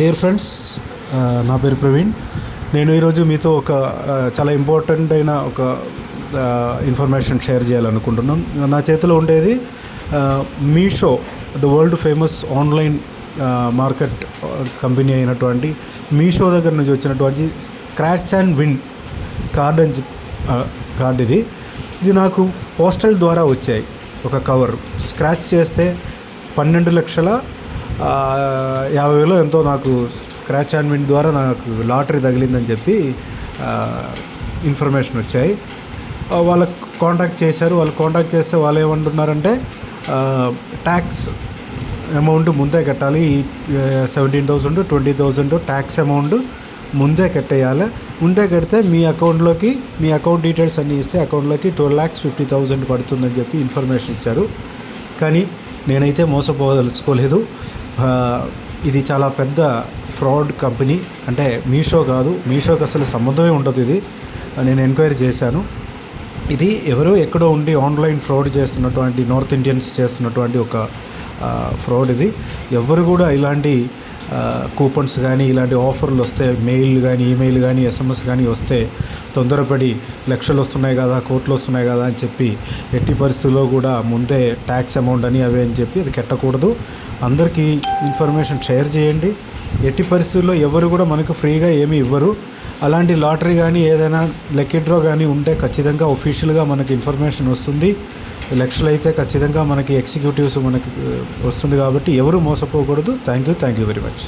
Dear friends, నా పేరు ప్రవీణ్. నేను ఈరోజు మీతో ఒక చాలా ఇంపార్టెంట్ అయిన ఒక ఇన్ఫర్మేషన్ షేర్ చేయాలనుకుంటున్నాం. నా చేతిలో ఉండేది Meesho, the world famous online market company అయినటువంటి మీషో దగ్గర నుంచి వచ్చినటువంటి స్క్రాచ్ అండ్ విన్ కార్డ్ ఇది నాకు పోస్టల్ ద్వారా వచ్చాయి. ఒక కవర్ స్క్రాచ్ చేస్తే 12,50,000 ఎంతో నాకు స్క్రాచ్ అండ్ విన్ ద్వారా నాకు లాటరీ తగిలిందని చెప్పి ఇన్ఫర్మేషన్ వచ్చాయి. వాళ్ళకి కాంటాక్ట్ చేశారు. వాళ్ళు కాంటాక్ట్ చేస్తే వాళ్ళు ఏమంటున్నారంటే ట్యాక్స్ అమౌంట్ ముందే కట్టాలి. 17,000 20,000 ట్యాక్స్ అమౌంట్ ముందే కట్టేయాలి. ముందే కడితే మీ అకౌంట్లోకి మీ అకౌంట్ డీటెయిల్స్ అన్నీ ఇస్తే అకౌంట్లోకి 12,50,000 పడుతుందని చెప్పి ఇన్ఫర్మేషన్ ఇచ్చారు. కానీ నేనైతే మోసపోదలుచుకోలేదు. ఇది చాలా పెద్ద ఫ్రాడ్ కంపెనీ. అంటే మీషో కాదు, మీషోకి అసలు సంబంధమే ఉండదు. ఇది నేను ఎంక్వైరీ చేశాను. ఇది ఎవరో ఎక్కడో ఉండి ఆన్లైన్ ఫ్రాడ్ చేస్తున్నటువంటి నార్త్ ఇండియన్స్ చేస్తున్నటువంటి ఒక ఫ్రాడ్. ఇది ఎవరు కూడా ఇలాంటి కూపన్స్ కానీ ఇలాంటి ఆఫర్లు వస్తే మెయిల్ కానీ ఈమెయిల్ కానీ ఎస్ఎంఎస్ కానీ వస్తే తొందరపడి లక్షలు వస్తున్నాయి కదా, కోట్లు వస్తున్నాయి కదా అని చెప్పి ఎట్టి పరిస్థితుల్లో కూడా ముందే ట్యాక్స్ అమౌంట్ అని అవి అని చెప్పి అది కట్టకూడదు. అందరికీ ఇన్ఫర్మేషన్ షేర్ చేయండి. ఎట్టి పరిస్థితుల్లో ఎవరు కూడా మనకు ఫ్రీగా ఏమీ ఇవ్వరు. అలాంటి లాటరీ కానీ ఏదైనా లక్కీ డ్రా కానీ ఉంటే ఖచ్చితంగా ఒఫీషియల్గా మనకి ఇన్ఫర్మేషన్ వస్తుంది. లక్షలు అయితే ఖచ్చితంగా మనకి ఎగ్జిక్యూటివ్స్ మనకి వస్తుంది. కాబట్టి ఎవరు మోసపోకూడదు. Thank you very much.